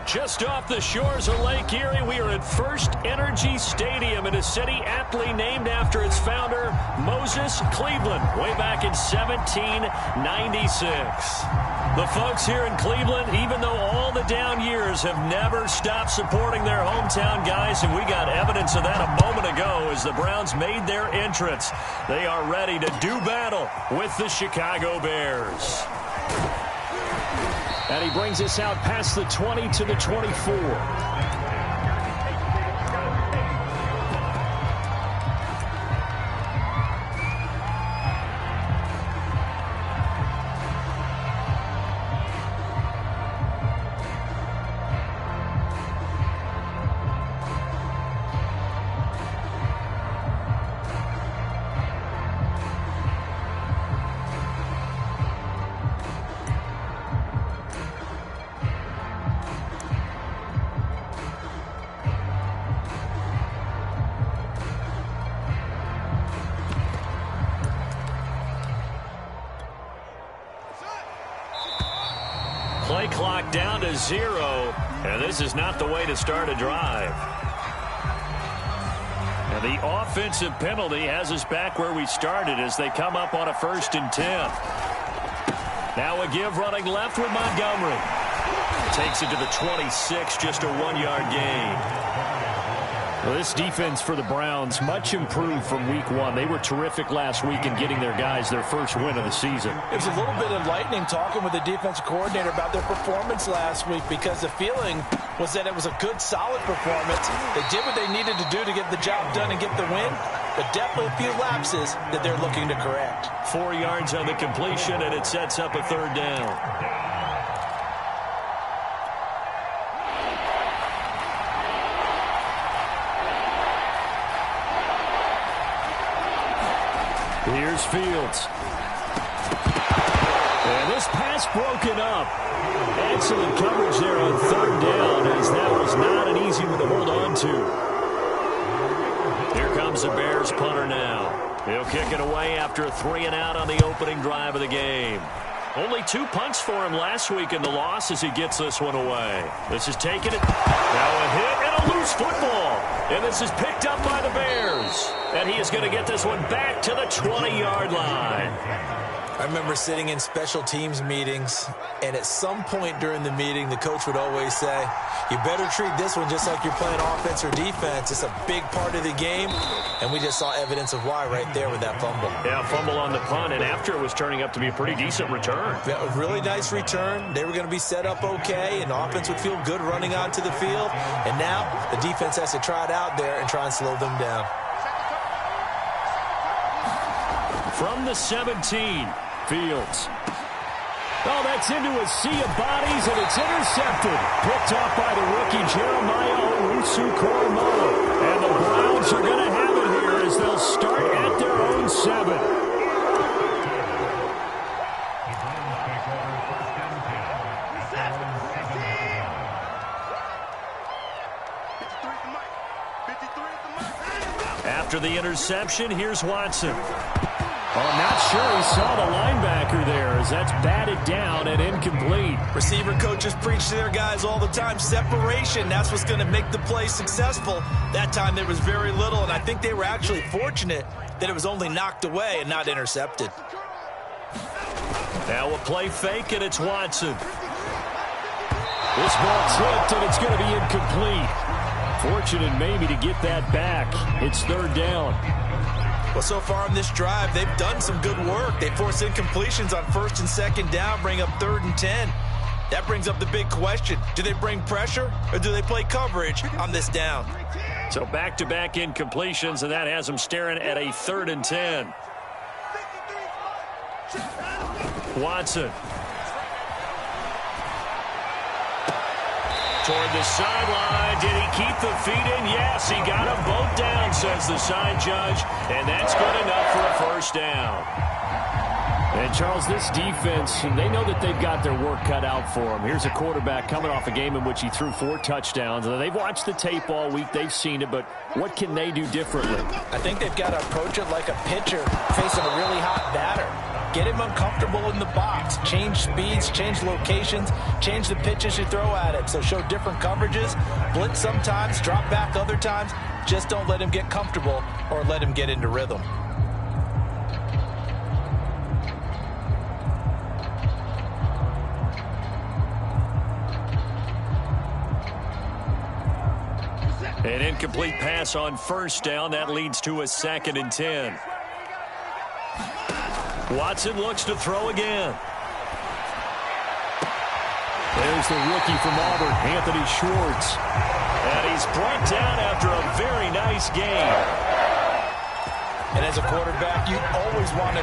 Just off the shores of Lake Erie, we are at First Energy Stadium in a city aptly named after its founder, Moses Cleveland, way back in 1796. The folks here in Cleveland, even though all the down years, have never stopped supporting their hometown guys, and we got evidence of that a moment ago as the Browns made their entrance. They are ready to do battle with the Chicago Bears. And he brings us out past the 20 to the 24. Play clock down to 0, and this is not the way to start a drive. And the offensive penalty has us back where we started as they come up on a 1st and 10. Now a give running left with Montgomery. Takes it to the 26, just a 1-yard gain. Well, this defense for the Browns, much improved from week 1. They were terrific last week in getting their guys their first win of the season. It was a little bit enlightening talking with the defensive coordinator about their performance last week, because the feeling was that it was a good, solid performance. They did what they needed to do to get the job done and get the win, but definitely a few lapses that they're looking to correct. 4 yards on the completion, and it sets up a 3rd down. Here's Fields. And this pass broken up. Excellent coverage there on 3rd down, as that was not an easy one to hold on to. Here comes the Bears punter now. He'll kick it away after a 3-and-out on the opening drive of the game. Only 2 punts for him last week in the loss as he gets this one away. This is taking it. Now a hit and a loose football. And this is picked up by the Bears. And he is going to get this one back to the 20-yard line. I remember sitting in special teams meetings, and at some point during the meeting, the coach would always say, you better treat this one just like you're playing offense or defense. It's a big part of the game, and we just saw evidence of why right there with that fumble. Yeah, fumble on the punt, and after it was turning up to be a pretty decent return. Yeah, a really nice return. They were going to be set up okay, and the offense would feel good running onto the field. And now the defense has to try it out there and try and slow them down. From the 17, Fields. Oh, that's into a sea of bodies, and it's intercepted. Picked off by the rookie Jeremiah Owusu-Koramoah. And the Browns are going to have it here as they'll start at their own 7. After the interception, here's Watson. I'm not sure he saw the linebacker there as that's batted down and incomplete. Receiver coaches preach to their guys all the time. Separation, that's what's going to make the play successful. That time there was very little, and I think they were actually fortunate that it was only knocked away and not intercepted. Now a play fake, and it's Watson. This ball tipped, and it's going to be incomplete. Fortunate maybe to get that back. It's 3rd down. Well, so far on this drive, they've done some good work. They force incompletions on 1st and 2nd down, bring up 3rd and 10. That brings up the big question. Do they bring pressure, or do they play coverage on this down? So back-to-back incompletions, and that has them staring at a 3rd and 10. Watson. Toward the sideline. Did he keep the feet in? Yes, he got them both down, says the side judge. And that's good enough for a 1st down. And, Charles, this defense, they know that they've got their work cut out for them. Here's a quarterback coming off a game in which he threw 4 touchdowns. They've watched the tape all week. They've seen it, but what can they do differently? I think they've got to approach it like a pitcher facing a really hot batter. Get him uncomfortable in the box. Change speeds, change locations, change the pitches you throw at him. So show different coverages, blitz sometimes, drop back other times. Just don't let him get comfortable or let him get into rhythm. An incomplete pass on first down. That leads to a 2nd and 10. Watson looks to throw again. There's the rookie from Auburn, Anthony Schwartz. And he's brought down after a very nice game. And as a quarterback, you always want to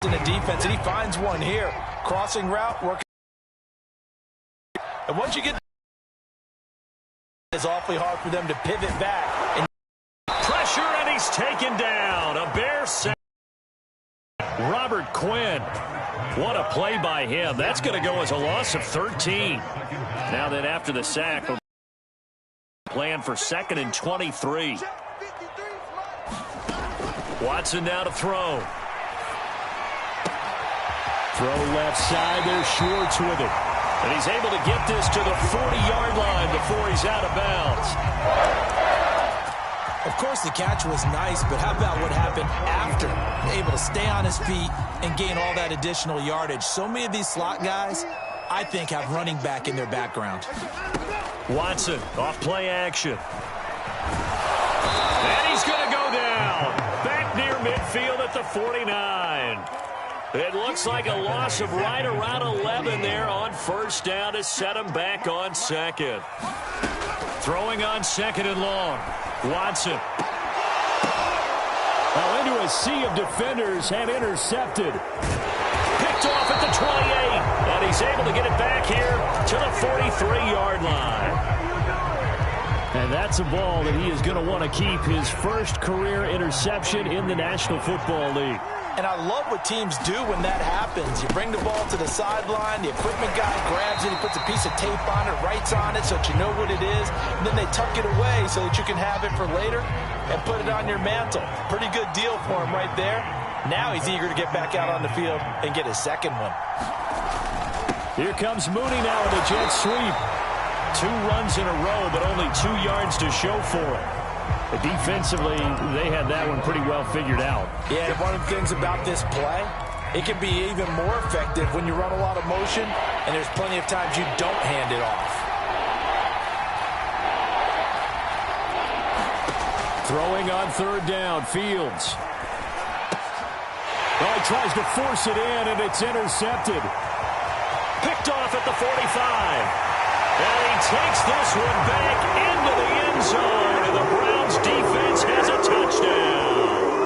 in a defense, and he finds one here. Crossing route, working. And once you get, it's awfully hard for them to pivot back. And pressure, and he's taken down. A Bears sack. Robert Quinn. What a play by him. That's going to go as a loss of 13. Now that after the sack, plan for 2nd and 23. Watson now to throw. Throw left side. There's Schwartz with it. And he's able to get this to the 40-yard line before he's out of bounds. Of course, the catch was nice, but how about what happened after? Able to stay on his feet and gain all that additional yardage. So many of these slot guys, I think, have running back in their background. Watson, off play action. And he's going to go down. Back near midfield at the 49. It looks like a loss of right around 11 there on first down to set him back on 2nd. Throwing on 2nd and long. Watson. Now into a sea of defenders and intercepted. Picked off at the 28. And he's able to get it back here to the 43-yard line. And that's a ball that he is going to want to keep, his first career interception in the National Football League. And I love what teams do when that happens. You bring the ball to the sideline, the equipment guy grabs it, he puts a piece of tape on it, writes on it so that you know what it is, and then they tuck it away so that you can have it for later and put it on your mantle. Pretty good deal for him right there. Now he's eager to get back out on the field and get his second one. Here comes Mooney now with a jet sweep. 2 runs in a row, but only 2 yards to show for him. Defensively, they had that one pretty well figured out. Yeah, and one of the things about this play, it can be even more effective when you run a lot of motion, and there's plenty of times you don't hand it off. Throwing on 3rd down, Fields. Oh, he tries to force it in, and it's intercepted. Picked off at the 45. And he takes this one back into the end zone, and the Browns defense has a touchdown.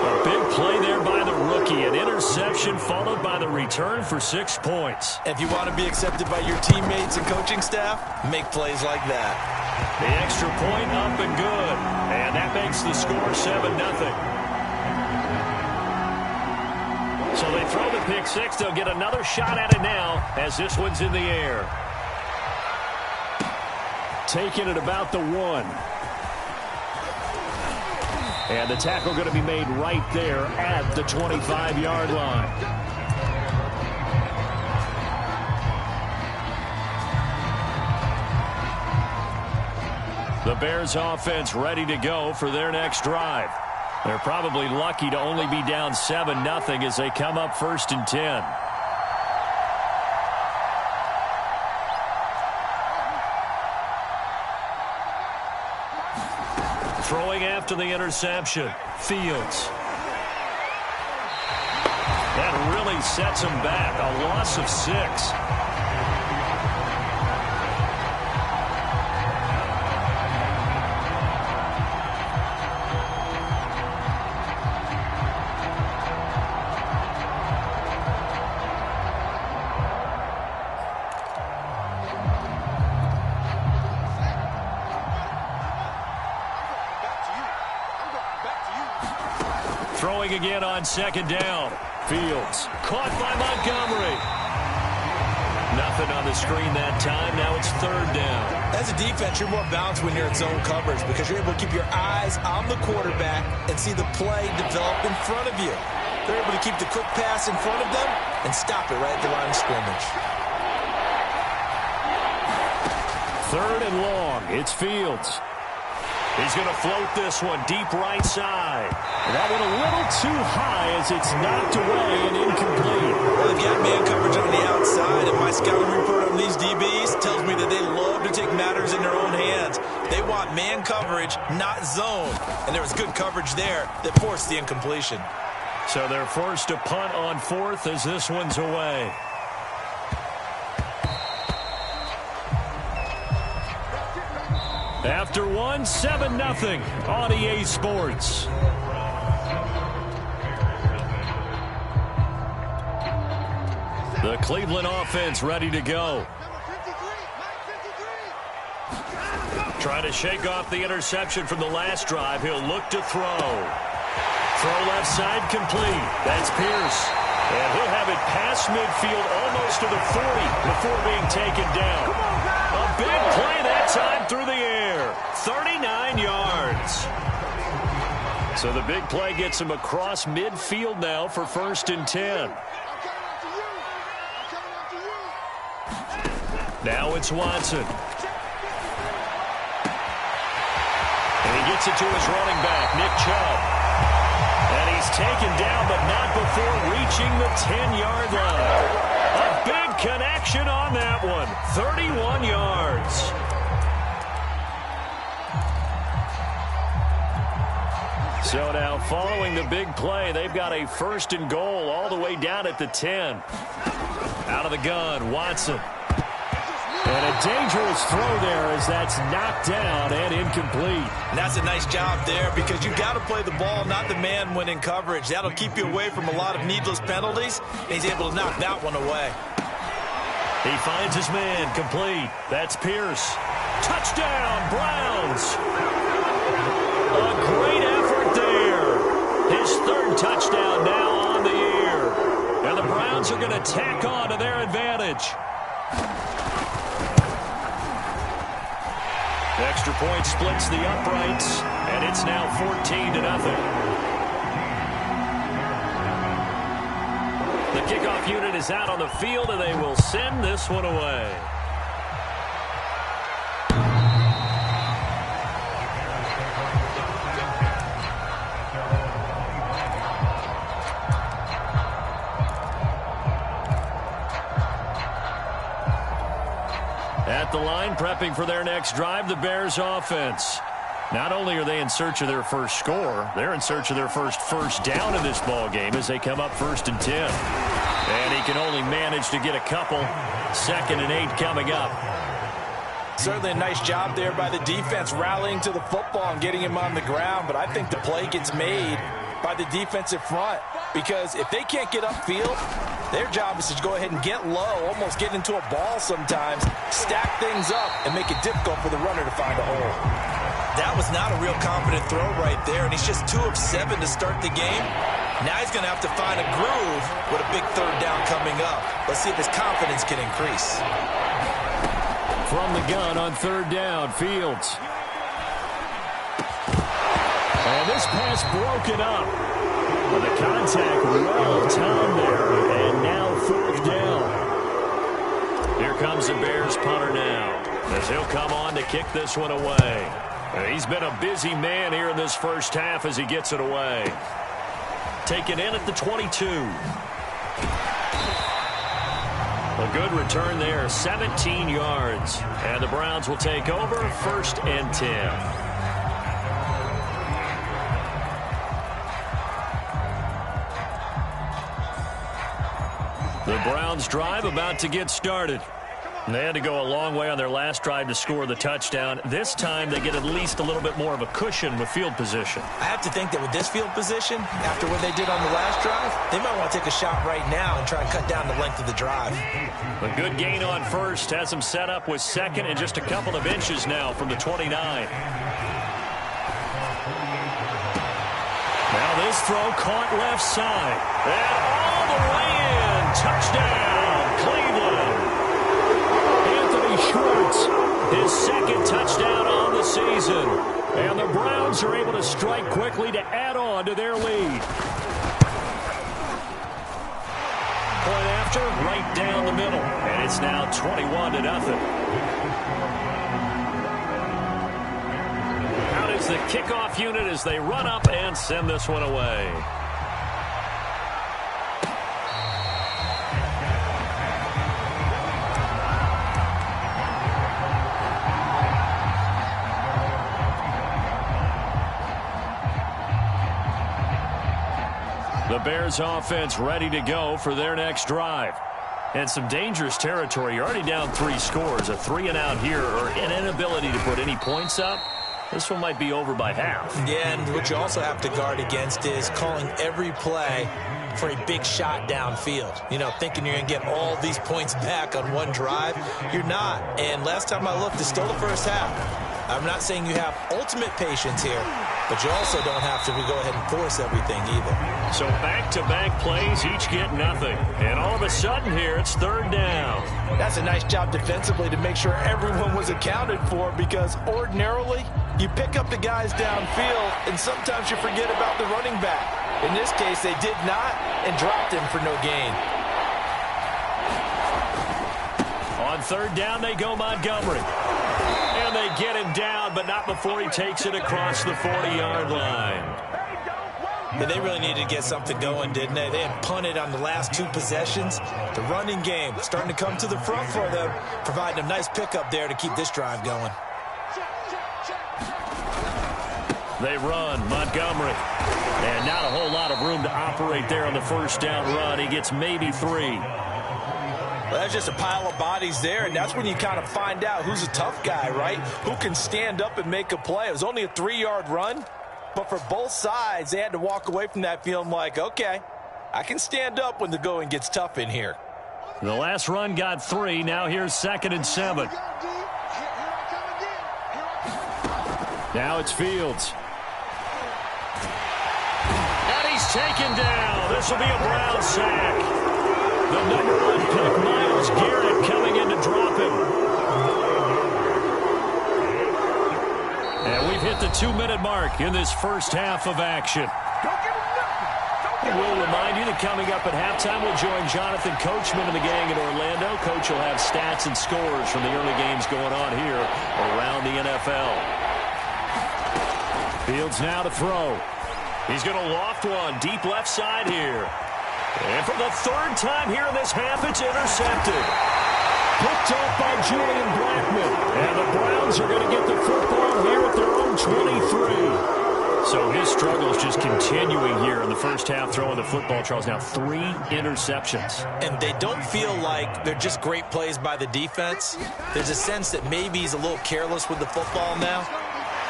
A big play there by the rookie, an interception followed by the return for 6 points. If you want to be accepted by your teammates and coaching staff, make plays like that. The extra point up and good, and that makes the score 7-0. So they throw the pick 6. They'll get another shot at it now as this one's in the air. Taken at about the 1. And the tackle going to be made right there at the 25-yard line. The Bears offense ready to go for their next drive. They're probably lucky to only be down 7-0 as they come up 1st and 10. Throwing after the interception, Fields. That really sets him back, a loss of 6. Throwing again on 2nd down. Fields caught by Montgomery. Nothing on the screen that time. Now it's 3rd down. As a defense, you're more balanced when you're in zone coverage because you're able to keep your eyes on the quarterback and see the play develop in front of you. They're able to keep the quick pass in front of them and stop it right at the line of scrimmage. 3rd and long. It's Fields. He's going to float this one deep right side. That one a little too high as it's knocked away and incomplete. Well, they've got man coverage on the outside, and my scouting report on these DBs tells me that they love to take matters in their own hands. They want man coverage, not zone. And there was good coverage there that forced the incompletion. So they're forced to punt on 4th as this one's away. After 7-0 on EA Sports. The Cleveland offense ready to go. Trying to shake off the interception from the last drive. He'll look to throw. Throw left side complete. That's Pierce. And he'll have it past midfield almost to the 40 before being taken down. A big play that time through the air. 39 yards. So the big play gets him across midfield now for 1st and 10. Now it's Watson. And he gets it to his running back, Nick Chubb. And he's taken down, but not before reaching the 10-yard line. A big connection on that one. 31 yards. So now following the big play, they've got a 1st and goal all the way down at the 10. Out of the gun, Watson. And a dangerous throw there as that's knocked down and incomplete. And that's a nice job there because you got to play the ball, not the man when in coverage. That'll keep you away from a lot of needless penalties, and he's able to knock that one away. He finds his man complete. That's Pierce. Touchdown, Browns. A great effort there. His 3rd touchdown now on the year. And the Browns are going to tack on to their advantage. The extra point splits the uprights, and it's now 14-0. The kickoff unit is out on the field, and they will send this one away. At the line, prepping for their next drive, the Bears offense. Not only are they in search of their first score, they're in search of their first down in this ball game as they come up 1st and 10. And he can only manage to get a couple. 2nd and 8 coming up. Certainly a nice job there by the defense rallying to the football and getting him on the ground, but I think the play gets made by the defensive front because if they can't get upfield, their job is to go ahead and get low, almost get into a ball sometimes, stack things up, and make it difficult for the runner to find a hole. That was not a real confident throw right there, and he's just 2 of 7 to start the game. Now he's going to have to find a groove with a big 3rd down coming up. Let's see if his confidence can increase. From the gun on 3rd down, Fields. And this pass broken up. Well, the contact well timed there, and now 4th down. Here comes the Bears punter now, as he'll come on to kick this one away. And he's been a busy man here in this first half as he gets it away. Taken in at the 22. A good return there, 17 yards. And the Browns will take over 1st and 10. The Browns drive about to get started. They had to go a long way on their last drive to score the touchdown. This time they get at least a little bit more of a cushion with field position. I have to think that with this field position, after what they did on the last drive, they might want to take a shot right now and try and cut down the length of the drive. A good gain on 1st has them set up with 2nd and just a couple of inches now from the 29. Now this throw caught left side. And all the way in. Touchdown, Cleveland. Anthony Schwartz, his 2nd touchdown on the season. And the Browns are able to strike quickly to add on to their lead. monster right down the middle. And it's now 21-0. Out is the kickoff unit as they run up and send this one away. The Bears offense ready to go for their next drive. And some dangerous territory. You're already down 3 scores. A 3-and-out here or an inability to put any points up. This one might be over by half. Yeah, and what you also have to guard against is calling every play for a big shot downfield. You know, thinking you're going to get all these points back on one drive. You're not. And last time I looked, it's still the first half. I'm not saying you have ultimate patience here, but you also don't have to go ahead and force everything either. So back-to-back plays, each get nothing. And all of a sudden here, it's 3rd down. That's a nice job defensively to make sure everyone was accounted for, because ordinarily you pick up the guys downfield and sometimes you forget about the running back. In this case, they did not and dropped him for no gain. On 3rd down, they go Montgomery. And they get him down, but not before he takes it across the 40-yard line. But they really needed to get something going, didn't they? They had punted on the last 2 possessions. The running game starting to come to the front for them, providing a nice pickup there to keep this drive going. They run, Montgomery. And not a whole lot of room to operate there on the 1st down run. He gets maybe 3. Well, that's just a pile of bodies there, and that's when you kind of find out who's a tough guy, right? Who can stand up and make a play. It was only a 3-yard run, but for both sides, they had to walk away from that feeling like, okay, I can stand up when the going gets tough in here. The last run got 3. Now here's 2nd and 7. Now it's Fields. And he's taken down. This will be a Brown sack. The number 1 pick, Myles Garrett, coming in to drop him. And we've hit the 2-minute mark in this first half of action. We'll remind you that coming up at halftime, we'll join Jonathan Coachman and the gang in Orlando. Coach will have stats and scores from the early games going on here around the NFL. Fields now to throw. He's going to loft one deep left side here. And for the 3rd time here in this half, it's intercepted. Picked off by Julian Blackmon. And the Browns are going to get the football here at their own 23. So his struggles just continuing here in the first half, throwing the football. Charles, now 3 interceptions. And they don't feel like they're just great plays by the defense. There's a sense that maybe he's a little careless with the football now.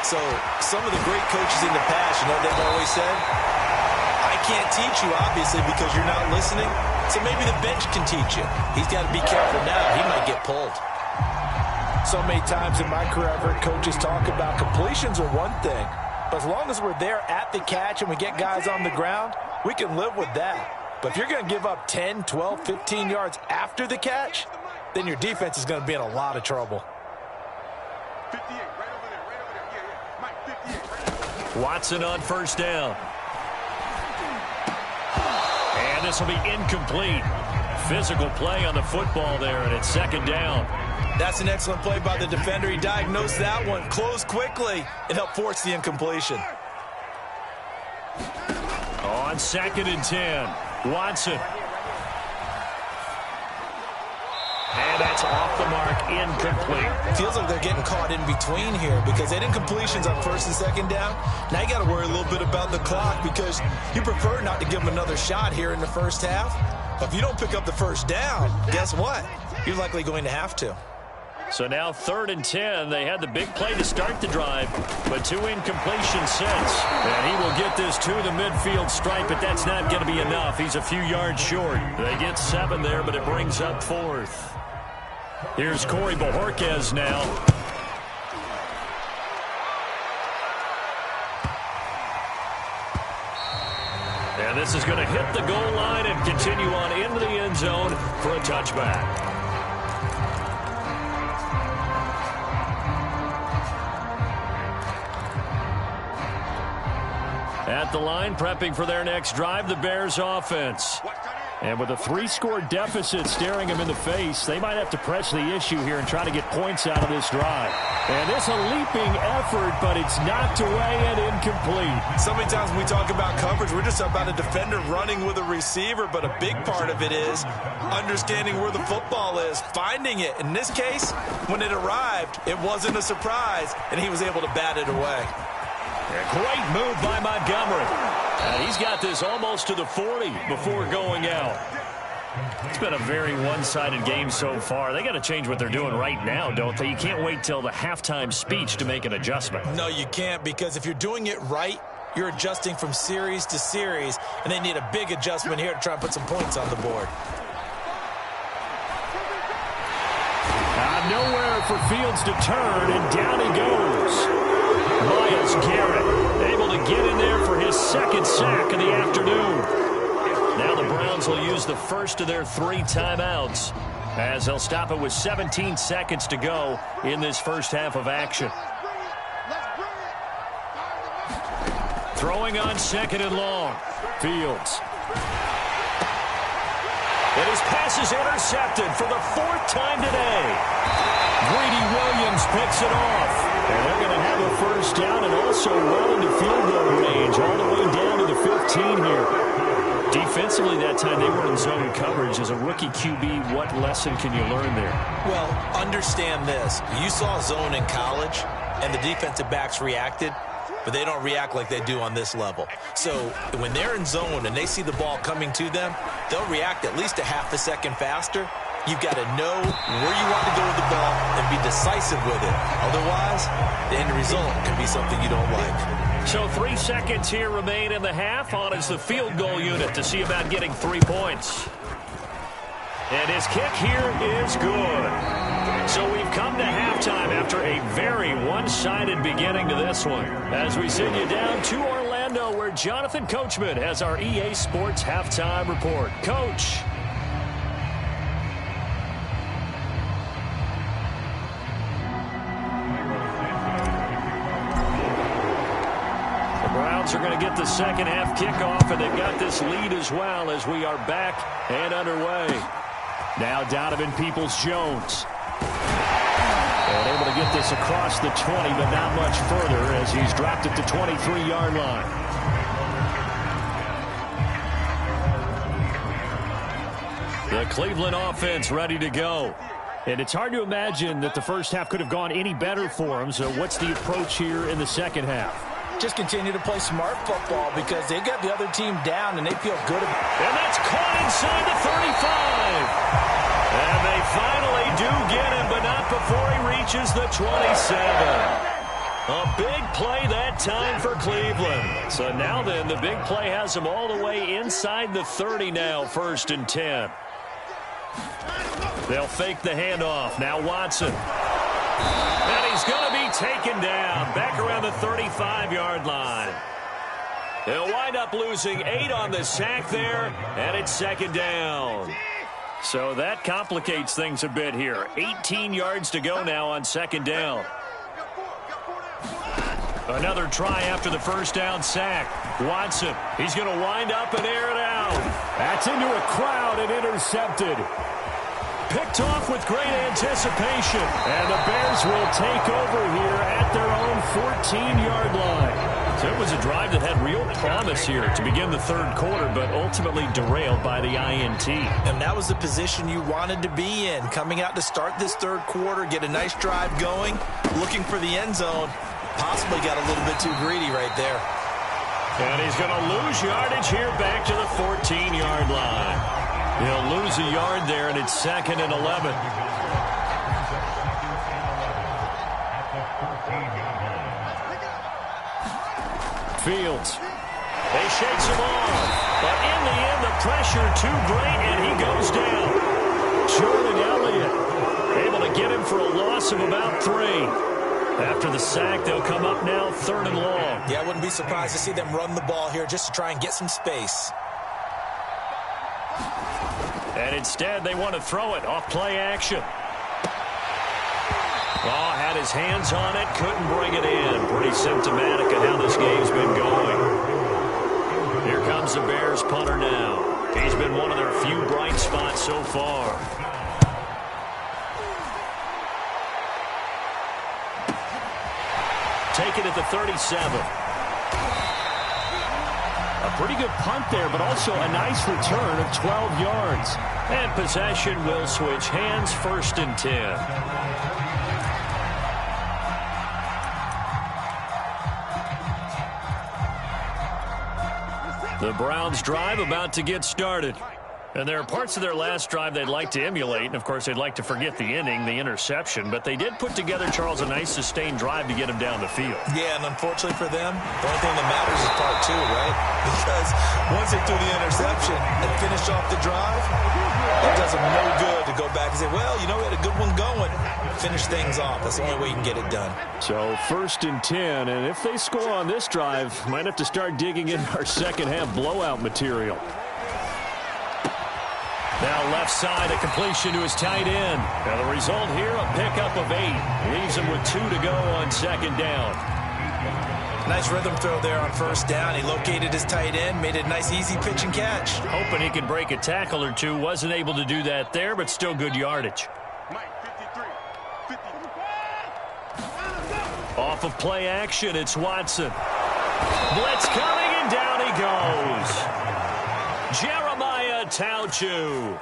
So some of the great coaches in the past, you know, they've always said, I can't teach you, obviously, because you're not listening. So maybe the bench can teach you. He's got to be careful now. He might get pulled. So many times in my career, I've heard coaches talk about completions are one thing. But as long as we're there at the catch and we get guys on the ground, we can live with that. But if you're going to give up 10, 12, 15 yards after the catch, then your defense is going to be in a lot of trouble. Watson on 1st down. And this will be incomplete. Physical play on the football there, and it's 2nd down. That's an excellent play by the defender. He diagnosed that one, closed quickly, and helped force the incompletion. On 2nd and 10, Watson. And that's off the mark, incomplete. Feels like they're getting caught in between here because they did incompletions on 1st and 2nd down. Now you got to worry a little bit about the clock because you prefer not to give them another shot here in the first half. But if you don't pick up the 1st down, guess what? You're likely going to have to. So now 3rd and 10. They had the big play to start the drive, but 2 incompletions since. And he will get this to the midfield stripe, but that's not going to be enough. He's a few yards short. They get 7 there, but it brings up 4th. Here's Corey Bojorquez now. And this is going to hit the goal line and continue on into the end zone for a touchback. At the line, prepping for their next drive, the Bears offense. And with a 3-score deficit staring them in the face, they might have to press the issue here and try to get points out of this drive. And this a leaping effort, but it's knocked away and incomplete. So many times when we talk about coverage, we're just about a defender running with a receiver, but a big part of it is understanding where the football is, finding it. In this case, when it arrived, it wasn't a surprise, and he was able to bat it away. A great move by Montgomery. And he's got this almost to the 40 before going out. It's been a very one-sided game so far. They got to change what they're doing right now, don't they? You can't wait till the halftime speech to make an adjustment. No, you can't, because if you're doing it right, you're adjusting from series to series, and they need a big adjustment here to try and put some points on the board. Nowhere for Fields to turn, and down he goes. Myles Garrett able to get in there for his second sack of the afternoon. Now the Browns will use the first of their 3 timeouts as they'll stop it with 17 seconds to go in this first half of action. Throwing on second and long. Fields. And his pass is intercepted for the 4th time today. Greedy Williams picks it off. And they're going to have a first down and also well into field goal range, all the way down to the 15 here. Defensively that time they were in zone coverage. As a rookie QB, what lesson can you learn there? Well, understand this. You saw zone in college, and the defensive backs reacted, but they don't react like they do on this level. So when they're in zone and they see the ball coming to them, they'll react at least a half a second faster. You've got to know where you want to go with the ball and be decisive with it. Otherwise, the end result can be something you don't like. So 3 seconds here remain in the half. On is the field goal unit to see about getting 3 points. And his kick here is good. So we've come to halftime after a very one-sided beginning to this one. As we send you down to Orlando, where Jonathan Coachman has our EA Sports Halftime Report. Coach. Are going to get the second half kickoff, and they've got this lead as well as we are back and underway. Now Donovan Peoples-Jones. And able to get this across the 20, but not much further as he's dropped it to 23-yard line. The Cleveland offense ready to go. And it's hard to imagine that the first half could have gone any better for them. So what's the approach here in the second half? Just continue to play smart football because they got the other team down and they feel good about it. And that's caught inside the 35. And they finally do get him, but not before he reaches the 27. A big play that time for Cleveland. So now then, the big play has him all the way inside the 30 now, 1st and 10. They'll fake the handoff. Now Watson. And he's going to be taken down back around the 35-yard line. They'll wind up losing 8 on the sack there, and it's 2nd down. So that complicates things a bit here. 18 yards to go now on 2nd down. Another try after the first down sack. Watson, he's going to wind up and air it out. That's into a crowd and intercepted. Picked off with great anticipation. And the Bears will take over here at their own 14-yard line. So it was a drive that had real promise here to begin the 3rd quarter, but ultimately derailed by the INT. And that was the position you wanted to be in. Coming out to start this 3rd quarter, get a nice drive going, looking for the end zone. Possibly got a little bit too greedy right there. And he's going to lose yardage here back to the 14-yard line. He'll lose a yard there, and it's 2nd and 11. Fields. They shakes him off. But in the end, the pressure too great, and he goes down. Jordan Elliott able to get him for a loss of about 3. After the sack, they'll come up now 3rd and long. Yeah, I wouldn't be surprised to see them run the ball here just to try and get some space. And instead, they want to throw it off play action. Oh, had his hands on it, couldn't bring it in. Pretty symptomatic of how this game's been going. Here comes the Bears punter now. He's been one of their few bright spots so far. Take it at the 37. A pretty good punt there, but also a nice return of 12 yards. And possession will switch hands, 1st and 10. The Browns drive about to get started. And there are parts of their last drive they'd like to emulate. And, of course, they'd like to forget the inning, the interception. But they did put together, Charles, a nice sustained drive to get him down the field. Yeah, and unfortunately for them, the only thing that matters is part 2, right? Because once they threw the interception and finished off the drive, it does them no good to go back and say, well, you know, we had a good one going. Finish things off. That's the only way you can get it done. So 1st and 10. And if they score on this drive, might have to start digging in our second-half blowout material. Now left side, a completion to his tight end. Now the result here, a pickup of 8. Leaves him with 2 to go on 2nd down. Nice rhythm throw there on 1st down. He located his tight end, made it a nice easy pitch and catch. Hoping he could break a tackle or two. Wasn't able to do that there, but still good yardage. Off of play action, it's Watson. Blitz coming, and down he goes. Jeremiah Tauchu.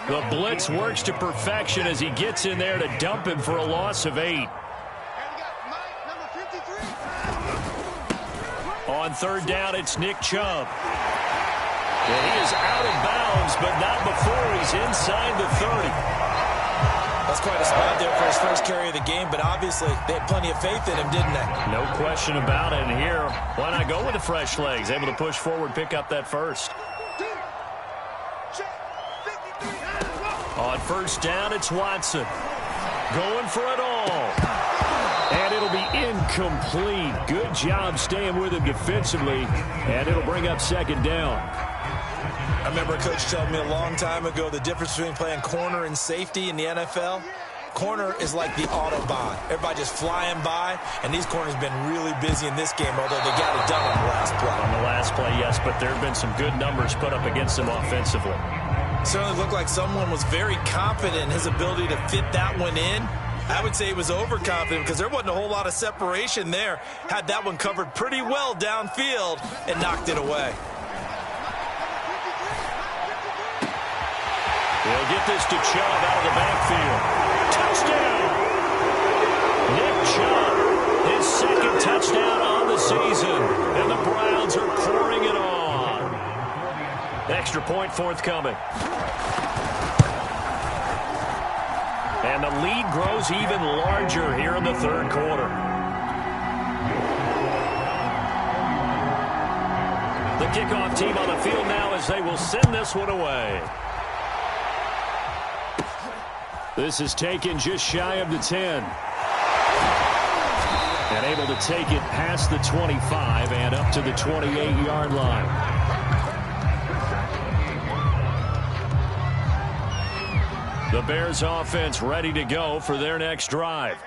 The blitz works to perfection as he gets in there to dump him for a loss of 8. On 3rd down, it's Nick Chubb. And he is out of bounds, but not before he's inside the 30. That's quite a spot there for his first carry of the game, but obviously they had plenty of faith in him, didn't they? No question about it. And here, why not go with the fresh legs? Able to push forward, pick up that first. On 1st down, it's Watson. Going for it all. And it'll be incomplete. Good job staying with him defensively. And it'll bring up 2nd down. I remember a coach telling me a long time ago the difference between playing corner and safety in the NFL. Corner is like the Autobahn. Everybody just flying by, and these corners have been really busy in this game, although they got it done on the last play. On the last play, yes, but there have been some good numbers put up against them offensively. Certainly looked like someone was very confident in his ability to fit that one in. I would say he was overconfident because there wasn't a whole lot of separation there. Had that one covered pretty well downfield and knocked it away. They'll get this to Chubb out of the backfield. Touchdown! Nick Chubb, his 2nd touchdown on the season. And the Browns are pouring it on. Extra point forthcoming. And the lead grows even larger here in the 3rd quarter. The kickoff team on the field now as they will send this one away. This is taken just shy of the 10. And able to take it past the 25 and up to the 28-yard line. The Bears offense ready to go for their next drive.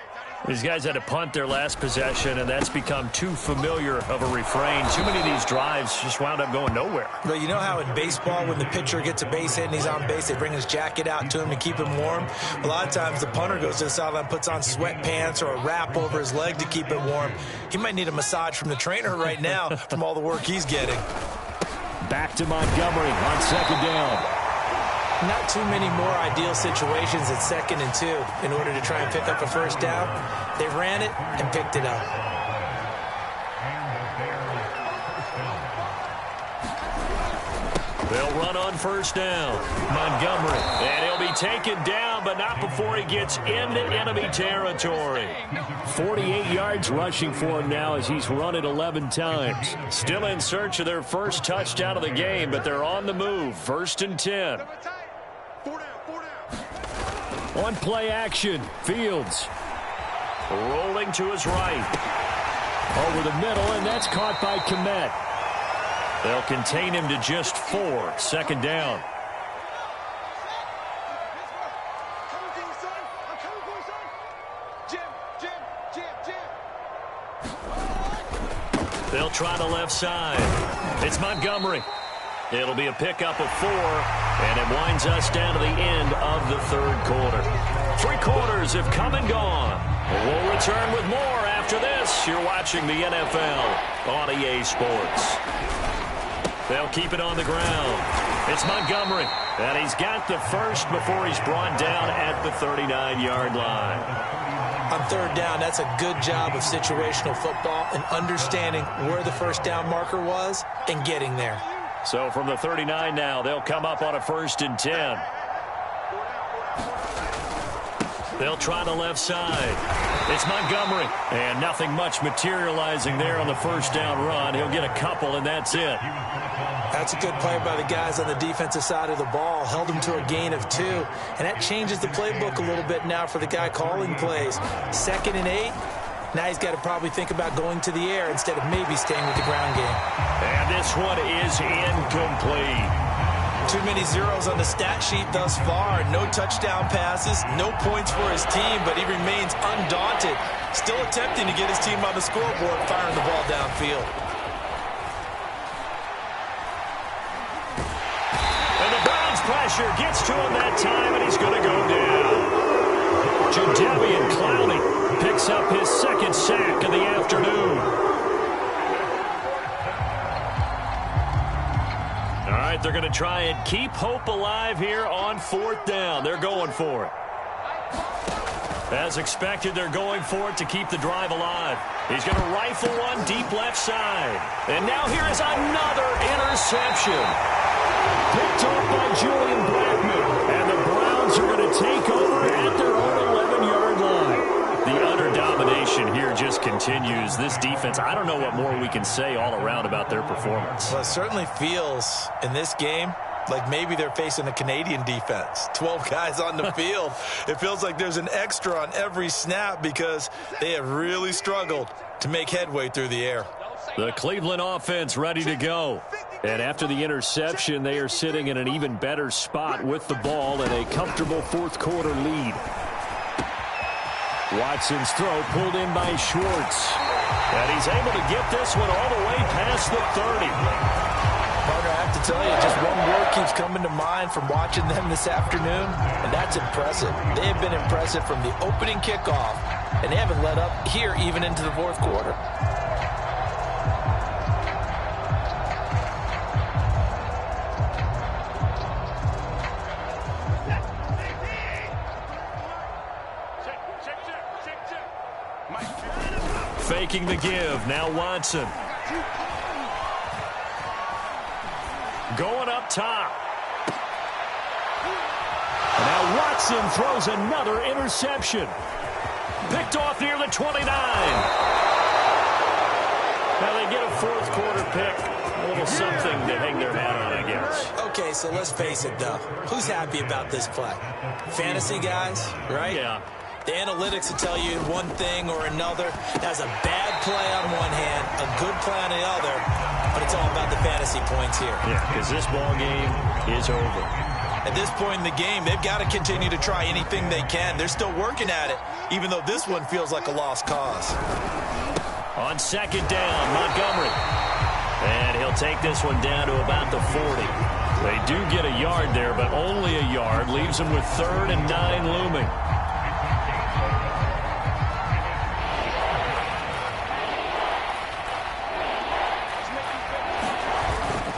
These guys had to punt their last possession, and that's become too familiar of a refrain. Too many of these drives just wound up going nowhere. But you know how in baseball, when the pitcher gets a base hit and he's on base, they bring his jacket out to him to keep him warm? A lot of times the punter goes to the sideline, puts on sweatpants or a wrap over his leg to keep it warm. He might need a massage from the trainer right now from all the work he's getting. Back to Montgomery on 2nd down. Not too many more ideal situations at 2nd and 2 in order to try and pick up a 1st down. They ran it and picked it up. They'll run on 1st down. Montgomery. And he'll be taken down, but not before he gets into enemy territory. 48 yards rushing for him now as he's run it 11 times. Still in search of their first touchdown of the game, but they're on the move. 1st and 10. On play action, Fields. Rolling to his right. Over the middle, and that's caught by Kmet. They'll contain him to just 4. 2nd down. They'll try the left side. It's Montgomery. It'll be a pickup of 4, and it winds us down to the end of the third quarter. 3 quarters have come and gone. We'll return with more after this. You're watching the NFL on EA Sports. They'll keep it on the ground. It's Montgomery, and he's got the first before he's brought down at the 39-yard line. On third down, that's a good job of situational football and understanding where the first down marker was and getting there. So from the 39 now, they'll come up on a 1st and 10. They'll try the left side. It's Montgomery, and nothing much materializing there on the first down run. He'll get a couple, and that's it. That's a good play by the guys on the defensive side of the ball. Held him to a gain of 2, and that changes the playbook a little bit now for the guy calling plays. 2nd and 8. Now he's got to probably think about going to the air instead of maybe staying with the ground game. And this one is incomplete. Too many zeros on the stat sheet thus far. No touchdown passes, no points for his team, but he remains undaunted. Still attempting to get his team on the scoreboard, firing the ball downfield. And the Browns pressure gets to him that time, and he's going to go down. Jadeveon Clowney picks up his 2nd sack of the afternoon. All right, they're going to try and keep hope alive here on 4th down. They're going for it. As expected, they're going for it to keep the drive alive. He's going to rifle one deep left side. And now here is another interception. Picked off by Julian Blackmon. And the Browns are going to take over at their own 11-yard line. The utter domination here just continues. This defense, I don't know what more we can say all around about their performance. Well, it certainly feels in this game like maybe they're facing a Canadian defense. 12 guys on the field. It feels like there's an extra on every snap because they have really struggled to make headway through the air. The Cleveland offense ready to go. And after the interception, they are sitting in an even better spot with the ball and a comfortable 4th quarter lead. Watson's throw pulled in by Schwartz. And he's able to get this one all the way past the 30. Partner, I have to tell you, just one word keeps coming to mind from watching them this afternoon, and that's impressive. They have been impressive from the opening kickoff, and they haven't let up here even into the 4th quarter. Faking the give. Now Watson. Going up top. Now Watson throws another interception. Picked off near the 29. Now they get a 4th quarter pick. A little something to hang their hat on, I guess. Okay, so let's face it, though. Who's happy about this play? Fantasy guys, right? Yeah. The analytics will tell you one thing or another. That's a bad play on one hand, a good play on the other, but it's all about the fantasy points here. Yeah, because this ball game is over. At this point in the game, they've got to continue to try anything they can. They're still working at it, even though this one feels like a lost cause. On 2nd down, Montgomery. And he'll take this one down to about the 40. They do get a yard there, but only a yard. Leaves them with 3rd and 9 looming.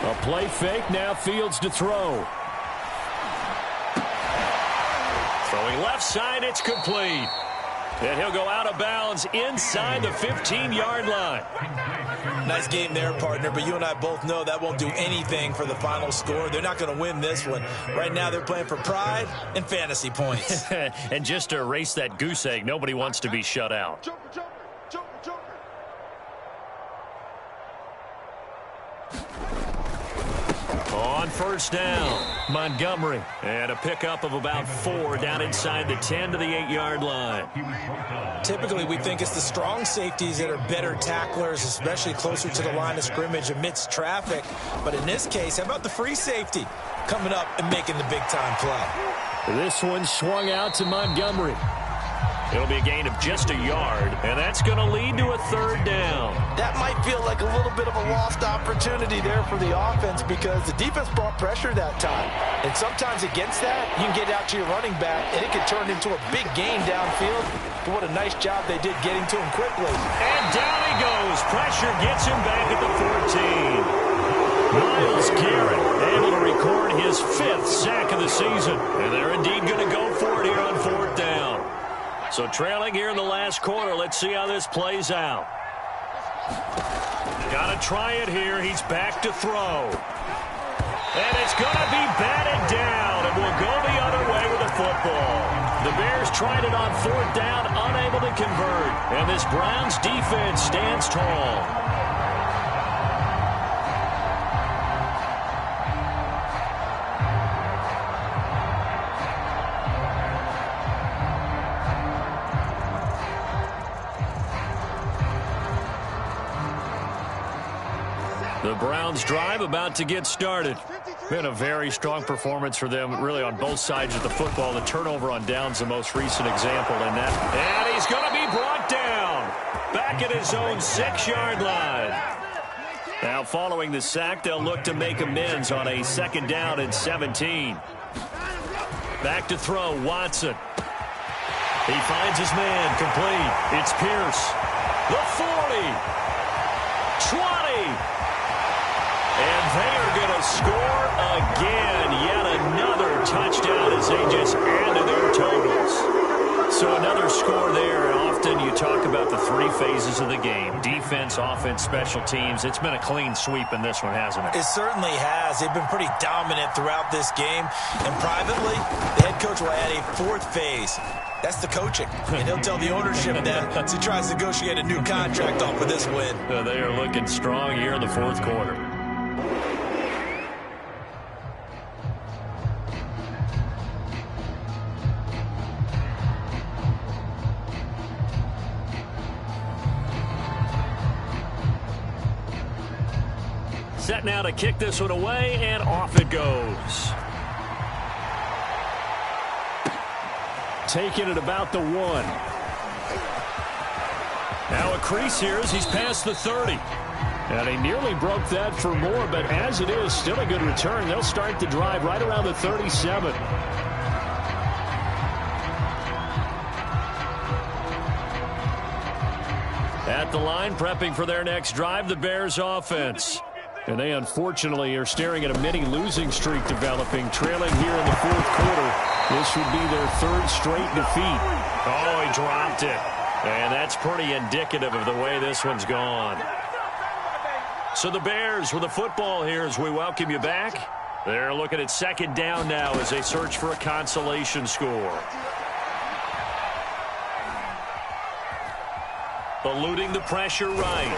A play fake, now Fields to throw. Throwing left side, it's complete. And he'll go out of bounds inside the 15-yard line. Nice game there, partner, but you and I both know that won't do anything for the final score. They're not going to win this one. Right now they're playing for pride and fantasy points. And just to erase that goose egg, nobody wants to be shut out. On 1st down, Montgomery. And a pickup of about 4 down inside the 10 to the 8-yard line. Typically, we think it's the strong safeties that are better tacklers, especially closer to the line of scrimmage amidst traffic. But in this case, how about the free safety coming up and making the big-time play? This one swung out to Montgomery. It'll be a gain of just a yard, and that's going to lead to a third down. That might feel like a little bit of a lost opportunity there for the offense because the defense brought pressure that time. And sometimes against that, you can get out to your running back, and it can turn into a big gain downfield. But what a nice job they did getting to him quickly. And down he goes. Pressure gets him back at the 14. Myles Garrett able to record his 5th sack of the season. And they're indeed going to go for it here on 4th down. So trailing here in the last quarter. Let's see how this plays out. Got to try it here. He's back to throw. And it's going to be batted down. And will go the other way with the football. The Bears tried it on 4th down, unable to convert. And this Browns defense stands tall. The Browns drive about to get started. Been a very strong performance for them, really, on both sides of the football. The turnover on downs, the most recent example in that. And he's going to be brought down. Back at his own 6-yard line. Now, following the sack, they'll look to make amends on a 2nd down and 17. Back to throw, Watson. He finds his man, complete. It's Pierce. The 40. 20. And they are going to score again. Yet another touchdown as they just added their totals. So another score there. And often you talk about the 3 phases of the game. Defense, offense, special teams. It's been a clean sweep in this one, hasn't it? It certainly has. They've been pretty dominant throughout this game. And privately, the head coach will add a 4th phase. That's the coaching. And he'll tell the ownership that as he tries to negotiate a new contract off of this win. They are looking strong here in the 4th quarter. Set now to kick this one away, and off it goes. Taking it about the 1. Now a crease here as he's past the 30. And he nearly broke that for more, but as it is, still a good return. They'll start the drive right around the 37. At the line, prepping for their next drive, the Bears offense. And they, unfortunately, are staring at a mini-losing streak developing, trailing here in the 4th quarter. This would be their 3rd straight defeat. Oh, he dropped it. And that's pretty indicative of the way this one's gone. So the Bears with the football here as we welcome you back. They're looking at 2nd down now as they search for a consolation score. Eluding the pressure right.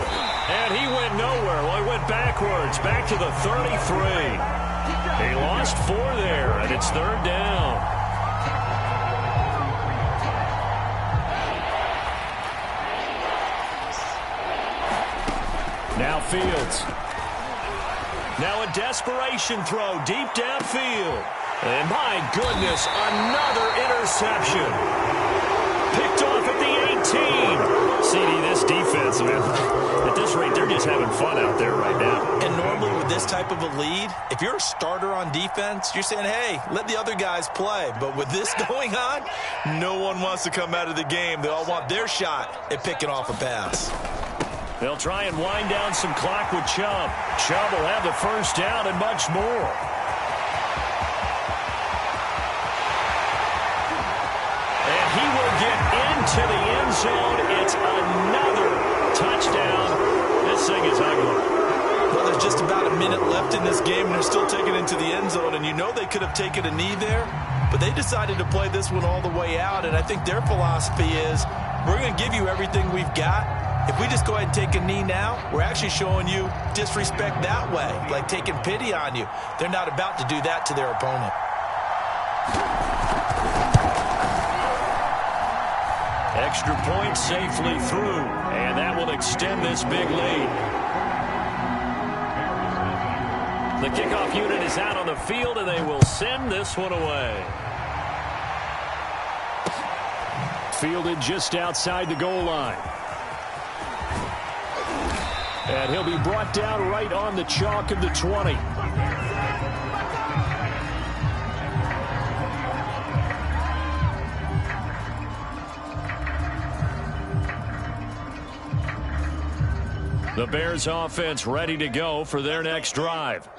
And he went nowhere. Well, he went backwards. Back to the 33. He lost 4 there, and it's 3rd down. Now Fields. Now a desperation throw deep downfield. And my goodness, another interception. Picked off at the 18. CD, this defense, man, at this rate, they're just having fun out there right now. And normally with this type of a lead, if you're a starter on defense, you're saying, hey, let the other guys play. But with this going on, no one wants to come out of the game. They all want their shot at picking off a pass. They'll try and wind down some clock with Chubb. Chubb will have the 1st down and much more. And he will get into the end zone. It's another touchdown. This thing is ugly. Well, there's just about a minute left in this game, and they're still taking it into the end zone. And you know they could have taken a knee there, but they decided to play this one all the way out. And I think their philosophy is, we're going to give you everything we've got. If we just go ahead and take a knee now, we're actually showing you disrespect that way, like taking pity on you. They're not about to do that to their opponent. Extra point safely through, and that will extend this big lead. The kickoff unit is out on the field, and they will send this one away. fielded just outside the goal line. And he'll be brought down right on the chalk of the 20. The Bears offense ready to go for their next drive.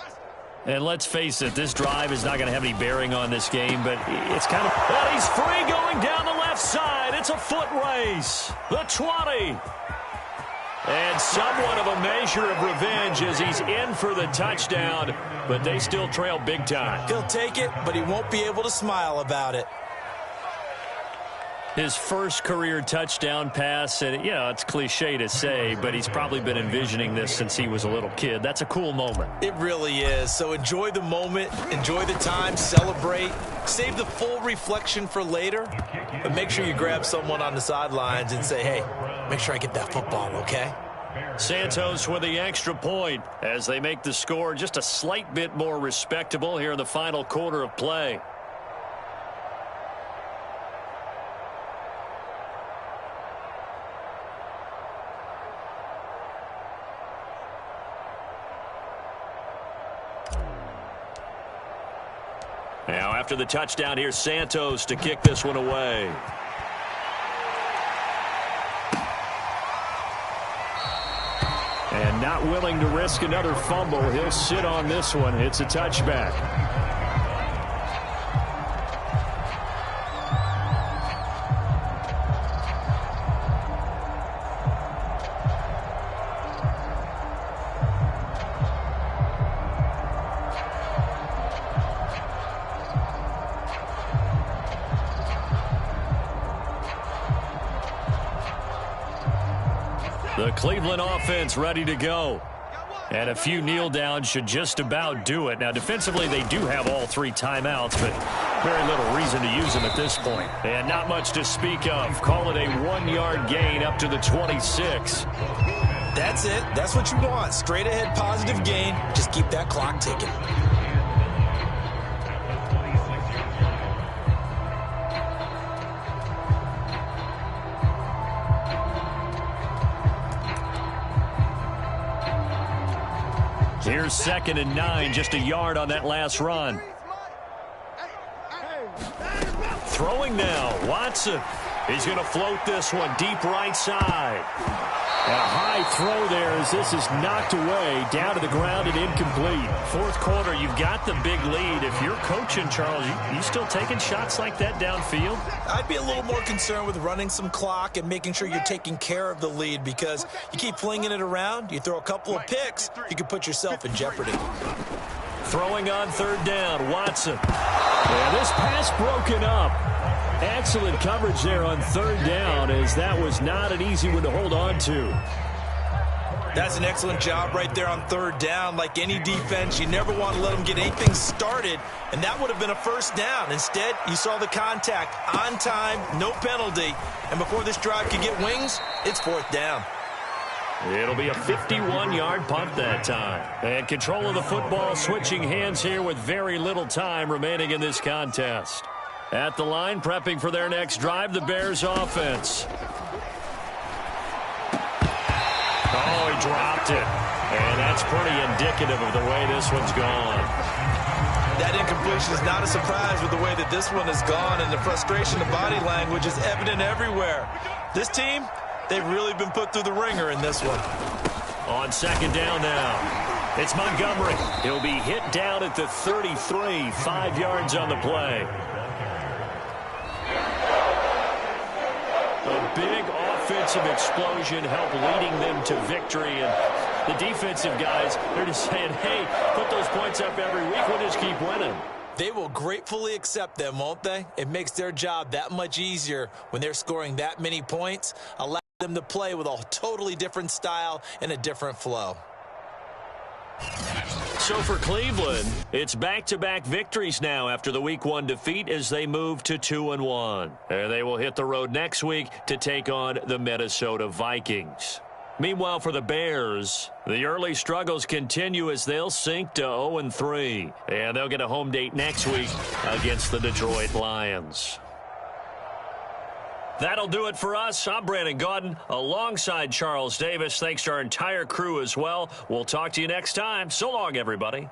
And let's face it, this drive is not going to have any bearing on this game, but it's kind of... And he's free going down the left side. It's a foot race. The 20. And somewhat of a measure of revenge as he's in for the touchdown, but they still trail big time. He'll take it, but he won't be able to smile about it. His first career touchdown pass, and it's cliche to say, but he's probably been envisioning this since he was a little kid. That's a cool moment. It really is. So enjoy the moment, enjoy the time, celebrate, save the full reflection for later, but make sure you grab someone on the sidelines and say, hey, make sure I get that football, okay? Santos with the extra point as they make the score just a slight bit more respectable here in the final quarter of play. Now, after the touchdown, here's Santos to kick this one away. And not willing to risk another fumble, he'll sit on this one. It's a touchback. The Cleveland offense ready to go. And a few kneel downs should just about do it. Now, defensively, they do have all 3 timeouts, but very little reason to use them at this point. And not much to speak of. Call it a 1-yard gain up to the 26. That's it. That's what you want. Straight ahead positive gain. Just keep that clock ticking. Here's 2nd and 9, just a yard on that last run. Throwing now, Watson. He's going to float this one deep right side. And a high throw there as this is knocked away, down to the ground and incomplete. Fourth quarter, you've got the big lead. If you're coaching, Charles, you still taking shots like that downfield? I'd be a little more concerned with running some clock and making sure you're taking care of the lead, because you keep flinging it around, you throw a couple of picks, you can put yourself in jeopardy. Throwing on 3rd down, Watson. And this pass broken up. Excellent coverage there on 3rd down, as that was not an easy one to hold on to. That's an excellent job right there on 3rd down. Like any defense, you never want to let them get anything started, and that would have been a 1st down. Instead, you saw the contact on time, no penalty, and before this drive could get wings, it's 4th down. It'll be a 51-yard punt that time. And control of the football switching hands here with very little time remaining in this contest. At the line, prepping for their next drive, the Bears offense. Oh, he dropped it. And that's pretty indicative of the way this one's gone. That incompletion is not a surprise with the way that this one has gone, and the frustration of body language is evident everywhere. This team, they've really been put through the ringer in this one. On 2nd down now, it's Montgomery. He'll be hit down at the 33, 5 yards on the play. A big offensive explosion helped leading them to victory, and the defensive guys, they're just saying, hey, put those points up every week, we'll just keep winning. They will gratefully accept them, won't they? It makes their job that much easier when they're scoring that many points, allow them to play with a totally different style and a different flow. So for Cleveland, it's back-to-back victories now after the Week 1 defeat as they move to 2-1. And they will hit the road next week to take on the Minnesota Vikings. Meanwhile, for the Bears, the early struggles continue as they'll sink to 0-3. And they'll get a home date next week against the Detroit Lions. That'll do it for us. I'm Brandon Gaudin alongside Charles Davis. Thanks to our entire crew as well. We'll talk to you next time. So long, everybody.